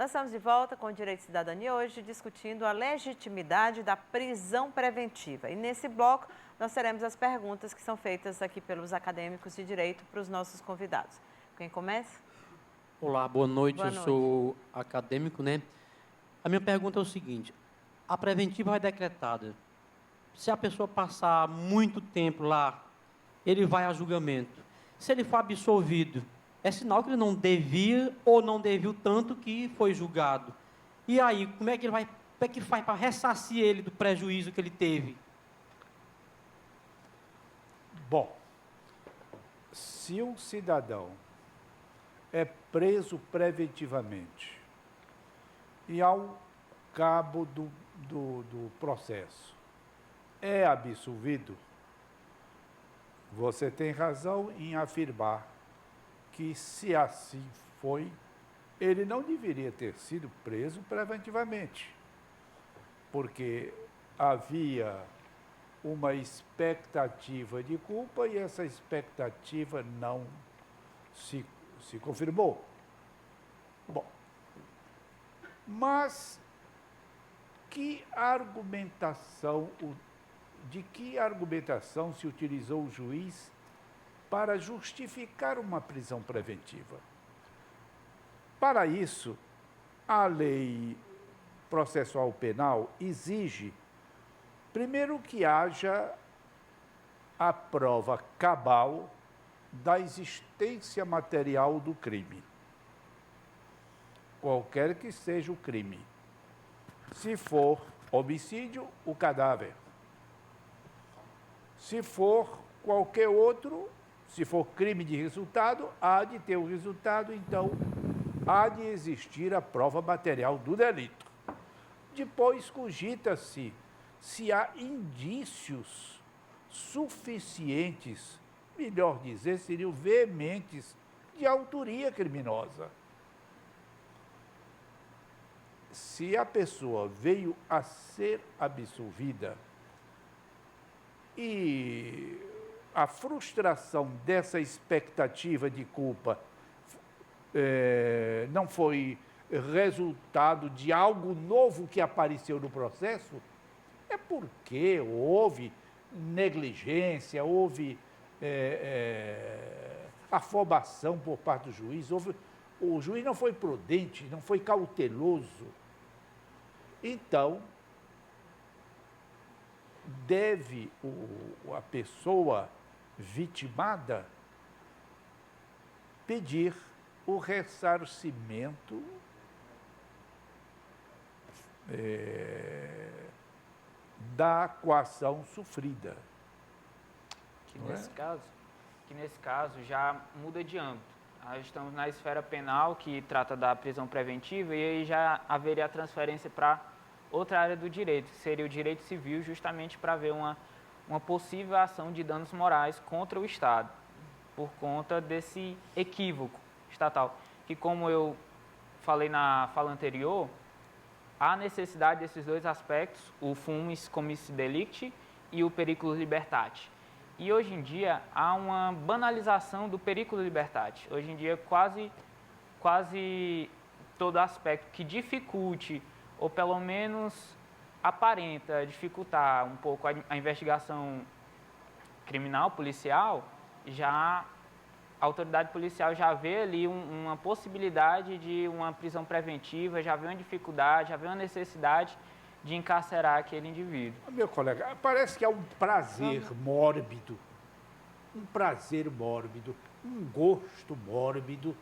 Nós estamos de volta com o Direito e Cidadania hoje discutindo a legitimidade da prisão preventiva. E nesse bloco nós teremos as perguntas que são feitas aqui pelos acadêmicos de direito para os nossos convidados. Quem começa? Olá, boa noite. Boa noite. Sou acadêmico, né? A minha pergunta é o seguinte: a preventiva vai decretada. Se a pessoa passar muito tempo lá, ele vai a julgamento. Se ele for absolvido, é sinal que ele não devia ou não deviu tanto que foi julgado. E aí, como é que faz para ressarcir ele do prejuízo que ele teve? Bom, se um cidadão é preso preventivamente e ao cabo do processo é absolvido, você tem razão em afirmar que, se assim foi, ele não deveria ter sido preso preventivamente, porque havia uma expectativa de culpa e essa expectativa não se confirmou. Bom, mas de que argumentação se utilizou o juiz para justificar uma prisão preventiva? Para isso, a lei processual penal exige, primeiro, que haja a prova cabal da existência material do crime, qualquer que seja o crime. Se for homicídio, o cadáver. Se for qualquer outro, se for crime de resultado, há de ter o resultado, então há de existir a prova material do delito. Depois cogita-se se há indícios suficientes, melhor dizer, seriam veementes, de autoria criminosa. Se a pessoa veio a ser absolvida e a frustração dessa expectativa de culpa não foi resultado de algo novo que apareceu no processo, é porque houve negligência, houve afobação por parte do juiz, o juiz não foi prudente, não foi cauteloso. Então, deve a pessoa vitimada pedir o ressarcimento da coação sofrida. Que nesse caso já muda de âmbito. Nós estamos na esfera penal, que trata da prisão preventiva, e aí já haveria a transferência para outra área do direito, que seria o direito civil, justamente para ver uma possível ação de danos morais contra o Estado, por conta desse equívoco estatal, que, como eu falei na fala anterior, há necessidade desses dois aspectos, o fumus commissi delicti e o periculus libertate. E hoje em dia há uma banalização do periculus libertate. Hoje em dia quase todo aspecto que dificulte, ou pelo menos aparenta dificultar um pouco a investigação criminal, policial, já a autoridade policial já vê ali uma possibilidade de uma prisão preventiva, já vê uma dificuldade, já vê uma necessidade de encarcerar aquele indivíduo. Meu colega, parece que há um prazer mórbido, um gosto mórbido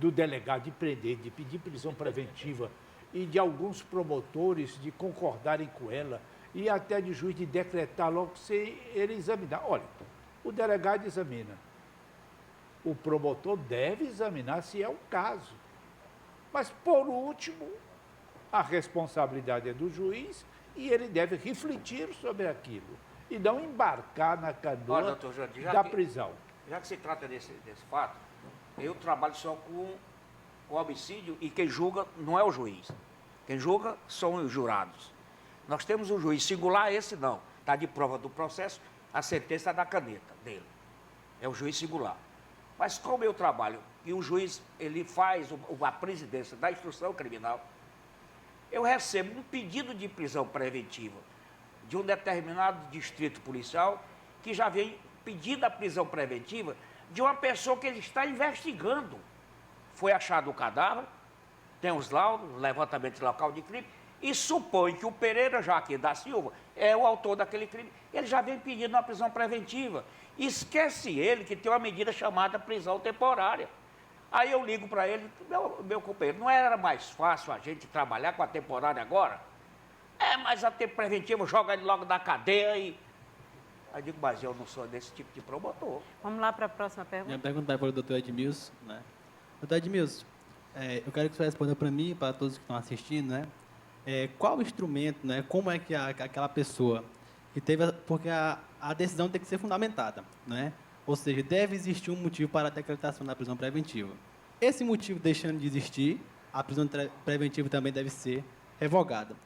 do delegado de prender, de pedir prisão preventiva e de alguns promotores de concordarem com ela e até de juiz de decretar logo sem ele examinar. Olha, o delegado examina. O promotor deve examinar se é o caso. Mas, por último, a responsabilidade é do juiz e ele deve refletir sobre aquilo e não embarcar na canoa da prisão. Já que se trata desse fato, eu trabalho só com o homicídio e quem julga não é o juiz. Quem julga são os jurados. Nós temos um juiz singular, esse não. Está de prova do processo, a sentença da caneta dele. É o juiz singular. Mas como eu trabalho e o juiz ele faz a presidência da instrução criminal, eu recebo um pedido de prisão preventiva de um determinado distrito policial que já vem pedindo a prisão preventiva de uma pessoa que ele está investigando. Foi achado o cadáver, tem os laudos, levantamento de local de crime, e supõe que o Pereira Jaque da Silva é o autor daquele crime. Ele já vem pedindo uma prisão preventiva. Esquece ele que tem uma medida chamada prisão temporária. Aí eu ligo para ele, meu companheiro, não era mais fácil a gente trabalhar com a temporária agora? Mas a tempo preventivo joga ele logo da cadeia e... Aí eu digo, mas eu não sou desse tipo de promotor. Vamos lá para a próxima pergunta. Minha pergunta vai para o doutor Edmilson, né? Doutor Edmilson, eu quero que você responda para mim e para todos que estão assistindo, né? Qual o instrumento, né? Como é que aquela pessoa que teve... Porque a decisão tem que ser fundamentada, né? Ou seja, deve existir um motivo para a decretação da prisão preventiva. Esse motivo deixando de existir, a prisão preventiva também deve ser revogada.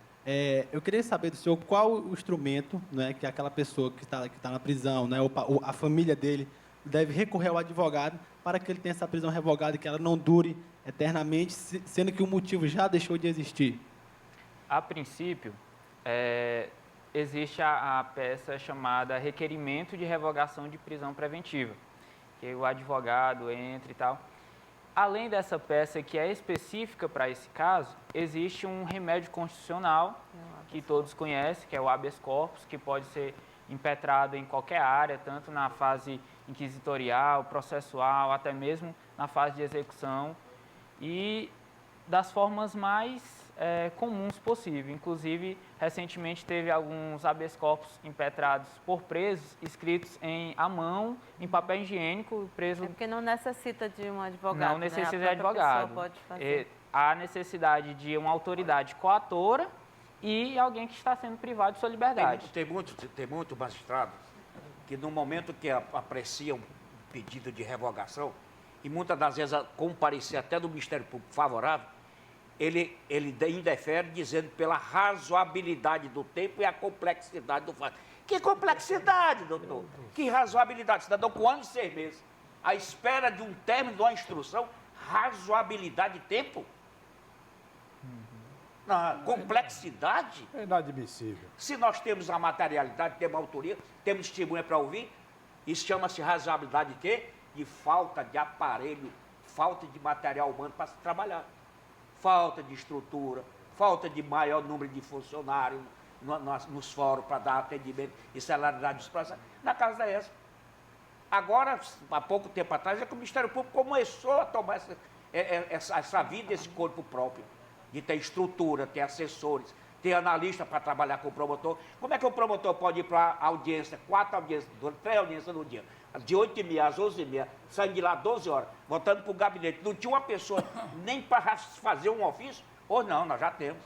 Eu queria saber do senhor qual o instrumento, né, que aquela pessoa que está na prisão, né, ou a família dele, deve recorrer ao advogado para que ele tenha essa prisão revogada e que ela não dure eternamente, sendo que o motivo já deixou de existir. A princípio, existe a peça chamada requerimento de revogação de prisão preventiva, que o advogado entra e tal. Além dessa peça que é específica para esse caso, existe um remédio constitucional que todos conhecem, que é o habeas corpus, que pode ser impetrado em qualquer área, tanto na fase inquisitorial, processual, até mesmo na fase de execução, e das formas mais comuns possível. Inclusive, recentemente teve alguns habeas corpus impetrados por presos, escritos à mão, em papel higiênico, o preso... Porque não necessita de um advogado, Não necessita né? de advogado. Pode fazer. Há necessidade de uma autoridade coatora e alguém que está sendo privado de sua liberdade. Tem muito magistrado que no momento que aprecia um pedido de revogação, e muitas das vezes comparecer até do Ministério Público favorável, ele indefere dizendo pela razoabilidade do tempo e a complexidade do fato. Que complexidade, doutor? Que razoabilidade? Cidadão com anos e 6 meses, à espera de um término de uma instrução, razoabilidade de tempo? Não, complexidade? É inadmissível. Se nós temos a materialidade, temos a autoria, temos testemunha para ouvir, isso chama-se razoabilidade de quê? De falta de aparelho, falta de material humano para se trabalhar. Falta de estrutura, falta de maior número de funcionários nos fóruns para dar atendimento e celeridade dos processos. Na casa é essa. Agora, há pouco tempo atrás, é que o Ministério Público começou a tomar essa vida, esse corpo próprio, de ter estrutura, ter assessores, ter analista para trabalhar com o promotor. Como é que o promotor pode ir para a audiência, 4 audiências, 3 audiências no dia, de 8h30 às 11h30, saindo de lá 12 horas, voltando para o gabinete? Não tinha uma pessoa nem para fazer um ofício? Ou não, nós já temos.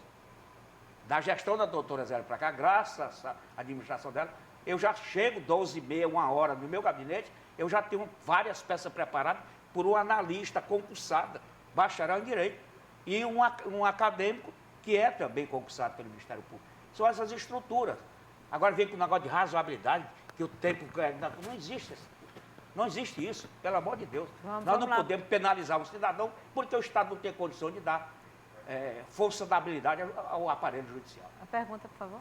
Da gestão da doutora Zélia para cá, graças à administração dela, eu já chego 12h30, 1h no meu gabinete, eu já tenho várias peças preparadas por um analista concursado, bacharel em Direito, e um acadêmico que é também concursado pelo Ministério Público. São essas estruturas. Agora vem com o negócio de razoabilidade, que o tempo... Não existe isso. Não existe isso, pelo amor de Deus. Nós não podemos penalizar o cidadão porque o Estado não tem condição de dar força da habilidade ao aparelho judicial. A pergunta, por favor.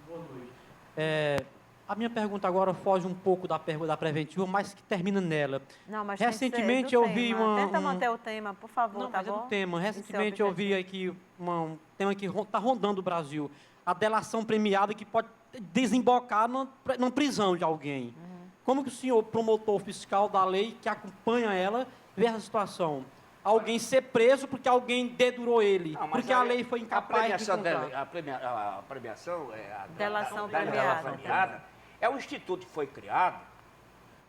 Boa noite. A minha pergunta agora foge um pouco da pergunta da preventiva, mas que termina nela. Não, mas recentemente tem que eu ser do vi tema. uma... Tenta manter o tema, por favor, Não, tá mas bom? é do tema. Esse é o Recentemente eu vi aqui um tema que está rondando o Brasil. A delação premiada que pode desembocar numa prisão de alguém. Como que o senhor, promotor fiscal da lei, que acompanha ela, vê essa situação? Alguém ser preso porque alguém dedurou ele, Não, porque a lei foi incapaz de encontrar. A premiação, Delação premiada, é um instituto que foi criado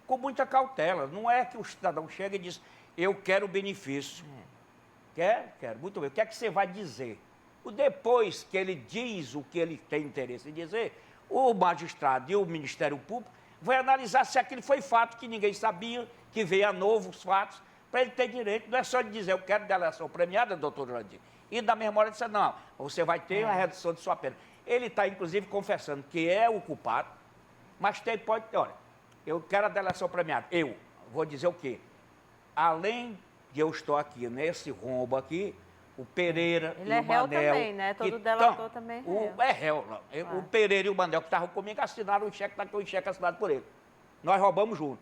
com muita cautela. Não é que o cidadão chega e diz, eu quero benefício. Quero, muito bem. O que é que você vai dizer? Depois que ele diz o que ele tem interesse em dizer, o magistrado e o Ministério Público vai analisar se aquilo foi fato que ninguém sabia, que veio a novo os fatos, para ele ter direito. Não é só de dizer, eu quero delação premiada, doutor Jurandir. E da mesma hora ele disse, não, você vai ter a redução de sua pena. Ele está, inclusive, confessando que é o culpado, mas pode ter, olha, eu quero a delação premiada. Eu vou dizer o quê? além de eu estar aqui nesse rombo aqui, o Pereira Ele e é o réu Manel... também, né? Todo que delator também é réu. É réu, não. O Pereira e o Manel que estavam comigo assinaram o cheque, o cheque assinado por ele. Nós roubamos junto.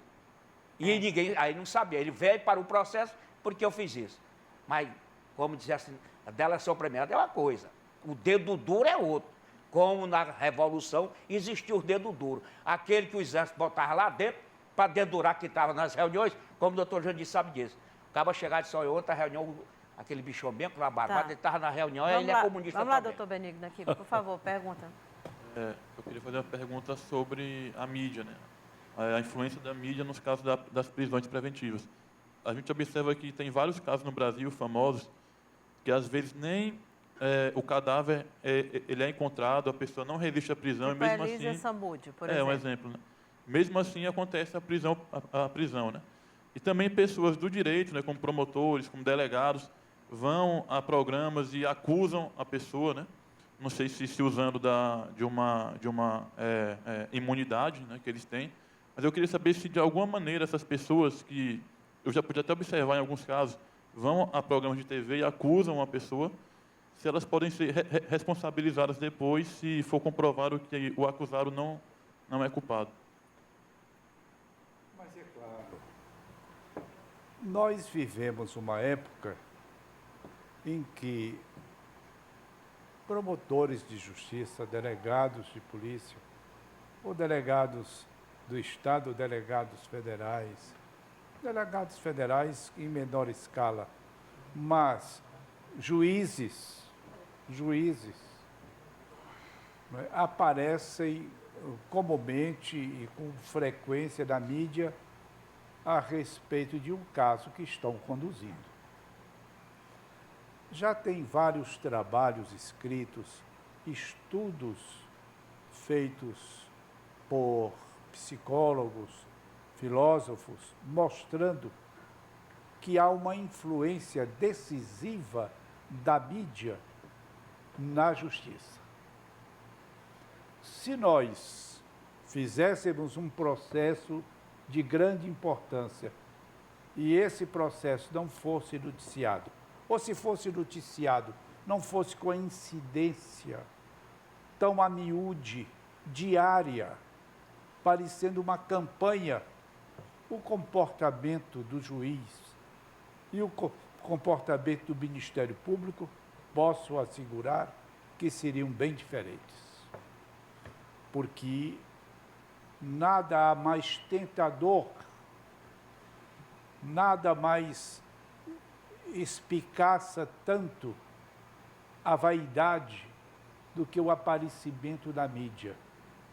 E ninguém, aí não sabia. Ele veio para o processo porque eu fiz isso. Mas, como dizia assim, a delação premiada é uma coisa, o dedo duro é outro. Como na Revolução existiu o dedo duro. Aquele que o exército botava lá dentro para dedurar que estava nas reuniões, como o doutor Jandir sabe disso. Acaba chegar de só em outra reunião, aquele bichão bem com a barbada, ele estava na reunião, ele é comunista Vamos lá, também. doutor Benigno, aqui, por favor, pergunta. Eu queria fazer uma pergunta sobre a mídia, né? A influência da mídia nos casos das prisões preventivas. A gente observa que tem vários casos no Brasil famosos que às vezes nem o cadáver ele é encontrado, a pessoa não resiste à prisão Tipo e mesmo Elísia assim Samúdio, por exemplo. um exemplo, né? Mesmo assim acontece a prisão, né? E também pessoas do direito, né, como promotores, como delegados, vão a programas e acusam a pessoa, né? Não sei se usando de uma imunidade, né, que eles têm, mas eu queria saber se de alguma maneira essas pessoas que eu já pude até observar em alguns casos vão a programas de TV e acusam uma pessoa, se elas podem ser responsabilizadas depois se for comprovado que o acusado não é culpado. Mas é claro, nós vivemos uma época em que promotores de justiça, delegados de polícia, ou delegados do Estado, delegados federais em menor escala, mas juízes, né, aparecem comumente e com frequência na mídia a respeito de um caso que estão conduzindo. Já tem vários trabalhos escritos, estudos feitos por psicólogos, filósofos, mostrando que há uma influência decisiva da mídia na justiça. Se nós fizéssemos um processo de grande importância e esse processo não fosse noticiado, ou se fosse noticiado, não fosse com a incidência tão a miúde, diária, parecendo uma campanha, o comportamento do juiz e o comportamento do Ministério Público, posso assegurar que seriam bem diferentes. Porque nada há mais tentador, nada mais espicaça tanto a vaidade do que o aparecimento da mídia,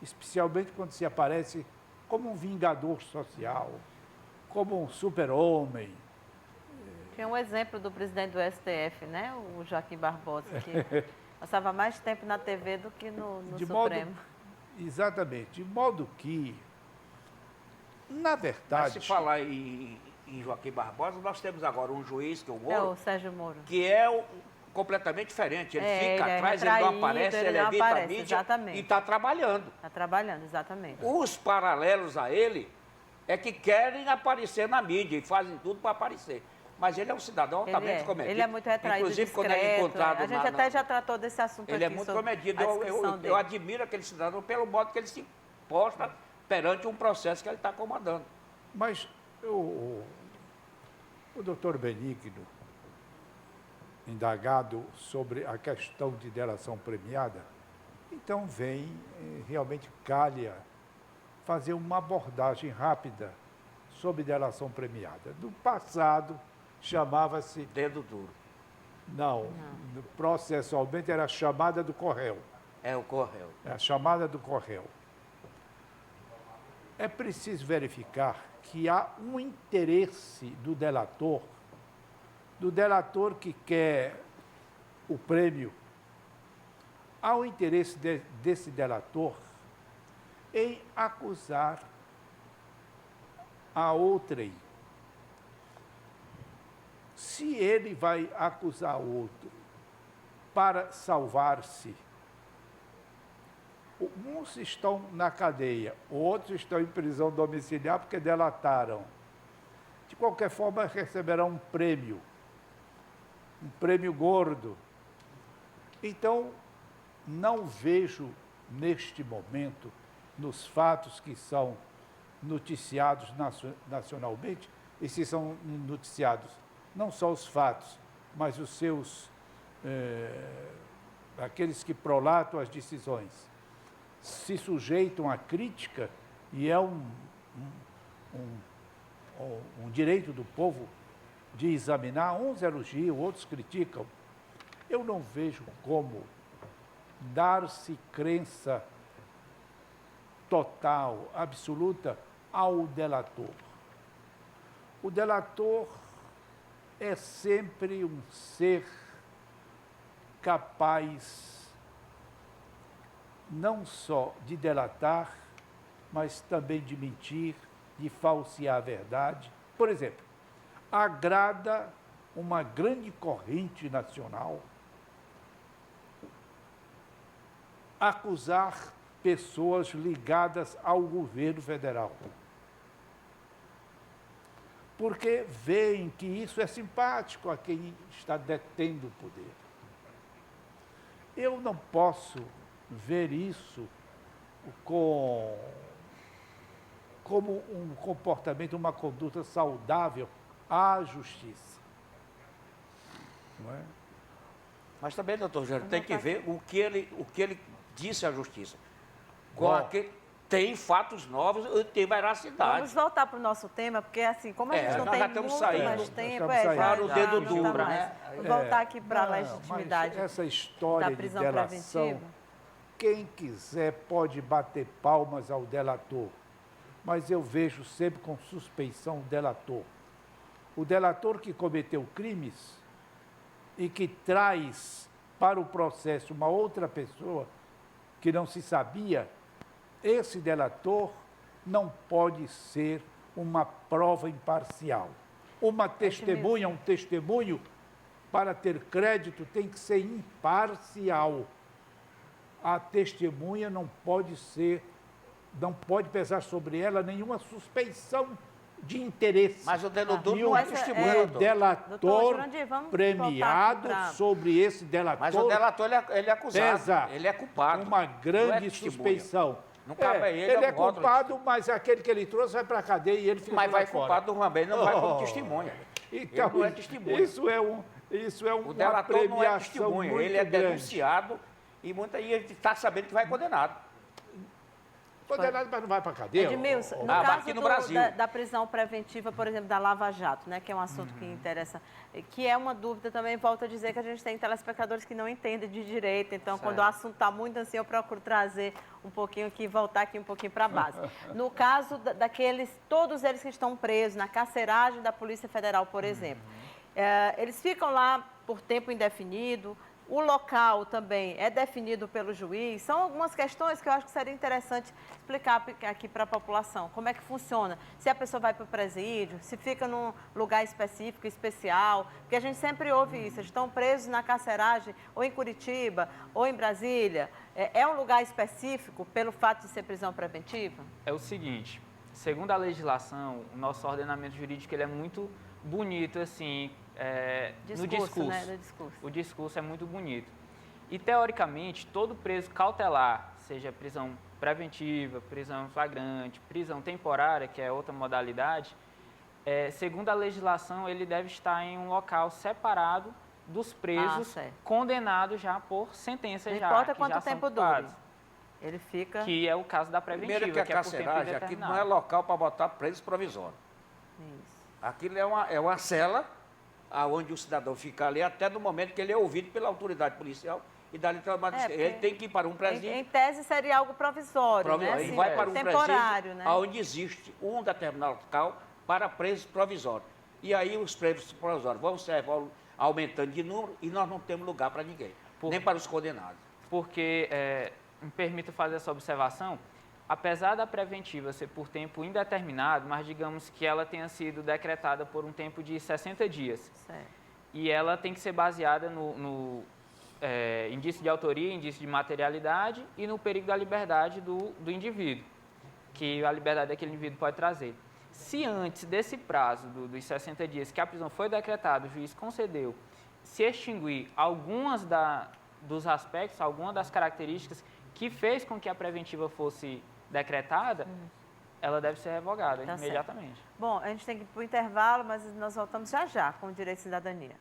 especialmente quando se aparece como um vingador social, como um super-homem. Tem um exemplo do presidente do STF, né? O Joaquim Barbosa, que passava mais tempo na TV do que no Supremo. Exatamente, de modo que, na verdade... Mas se falar em Joaquim Barbosa, nós temos agora um juiz, que é o Moro, o Sérgio Moro, que é completamente diferente. Ele fica ele atrás, retraído, ele não aparece, ele não evita aparece, a mídia exatamente. e está trabalhando. Está trabalhando, exatamente. Os paralelos a ele é que querem aparecer na mídia e fazem tudo para aparecer. Mas ele é um cidadão altamente comedido. Ele é muito retraído, inclusive, discreto. quando ele é encontrado A gente até já tratou desse assunto ele aqui. é muito sobre comedido. a descrição dele. Eu admiro aquele cidadão pelo modo que ele se posta perante um processo que ele está comandando. Mas o doutor Benigno, indagado sobre a questão de delação premiada, então vem, realmente calha, fazer uma abordagem rápida sobre delação premiada. No passado, chamava-se... Dedo duro. Não, processualmente era a chamada do corréu. É o corréu. É a chamada do corréu. É preciso verificar que há um interesse do delator que quer o prêmio, há um interesse desse delator em acusar a outrem. Se ele vai acusar outro para salvar-se, uns estão na cadeia, outros estão em prisão domiciliar porque delataram. De de qualquer forma, receberá um prêmio gordo. Então, não vejo neste momento, nos fatos que são noticiados nacionalmente, e se são noticiados não só os fatos, mas os seus, aqueles que prolatam as decisões, se sujeitam à crítica, e é um direito do povo de examinar, uns elogiam, outros criticam. Eu não vejo como dar-se crença total, absoluta, ao delator. O delator é sempre um ser capaz não só de delatar, mas também de mentir, de falsear a verdade. Por exemplo, agrada uma grande corrente nacional acusar pessoas ligadas ao governo federal. Porque veem que isso é simpático a quem está detendo o poder. Eu não posso ver isso como um comportamento, uma conduta saudável à justiça. Não é? Mas também, doutor Jânio, tem que ver o que ele disse à justiça. Tem fatos novos, tem veracidade. Vamos voltar para o nosso tema, porque assim, como a gente não nós tem já estamos muito saindo, mais tempo, para o dedo não duro, tá mais. né? Vamos voltar aqui para a legitimidade mas essa história da prisão de delação, preventiva. quem quiser pode bater palmas ao delator, mas eu vejo sempre com suspeição o delator. O delator que cometeu crimes e que traz para o processo uma outra pessoa que não se sabia, esse delator não pode ser uma prova imparcial. Uma testemunha, um testemunho, para ter crédito, tem que ser imparcial. A testemunha não pode pesar sobre ela nenhuma suspeição de interesse. Mas o denutor E não é o testemunha, doutor. delator Jurandir, vamos premiado voltar aqui sobre esse delator. Mas o delator, ele é acusado, pesa ele é culpado. uma Não é grande testemunha. suspeição. Não cabe a ele, ele é é um rótulo. culpado, mas aquele que ele trouxe vai para a cadeia e ele fica Mas lá vai fora. culpado também, não vai como testemunha. Então, ele não é testemunha. Isso é O uma delator não é premiação testemunha, muito ele é grande. denunciado e ele está sabendo que vai condenado. Condenado, mas não vai para a cadeia. Edmilson, no mas caso aqui no Brasil. da prisão preventiva, por exemplo, da Lava Jato, né, que é um assunto que interessa, que é uma dúvida também, volto a dizer que a gente tem telespectadores que não entendem de direito, então quando o assunto está muito assim, eu procuro trazer um pouquinho aqui, voltar aqui um pouquinho para a base. No caso daqueles, todos eles que estão presos na carceragem da Polícia Federal, por exemplo, eles ficam lá por tempo indefinido. O local também é definido pelo juiz. São algumas questões que eu acho que seria interessante explicar aqui para a população. Como é que funciona? Se a pessoa vai para o presídio, se fica num lugar específico, especial. Porque a gente sempre ouve isso. Eles estão presos na carceragem, ou em Curitiba, ou em Brasília. É um lugar específico pelo fato de ser prisão preventiva? É o seguinte, segundo a legislação, o nosso ordenamento jurídico ele é muito bonito, assim, no discurso. Né? No discurso. O discurso é muito bonito. E, teoricamente, todo preso cautelar, seja prisão preventiva, prisão flagrante, prisão temporária, que é outra modalidade, segundo a legislação, ele deve estar em um local separado dos presos condenados já por sentença. Não já, importa que quanto já tempo são dure. culpados. Ele fica... Que é o caso da preventiva, Primeiro que a é por tempo carceragem aqui indeterminado. não é local para botar preso provisório. Isso. Aquilo é uma cela onde o cidadão fica ali até no momento que ele é ouvido pela autoridade policial e dali ele tem que ir para um presídio. Em tese seria algo provisório, né? Ele vai para um temporário, presídio né? onde existe um determinado local para presos provisórios. E aí os presos provisórios vão aumentando de número e nós não temos lugar para ninguém, nem para os condenados. Porque, me permita fazer essa observação, apesar da preventiva ser por tempo indeterminado, mas digamos que ela tenha sido decretada por um tempo de 60 dias. Certo. E ela tem que ser baseada no indício de autoria, indício de materialidade e no perigo da liberdade do indivíduo, que a liberdade daquele indivíduo pode trazer. Se antes desse prazo dos 60 dias que a prisão foi decretada, o juiz concedeu, se extinguir dos aspectos, alguma das características que fez com que a preventiva fosse decretada, ela deve ser revogada Tá imediatamente. certo. Bom, a gente tem que ir para o intervalo, mas nós voltamos já já com o Direito e Cidadania.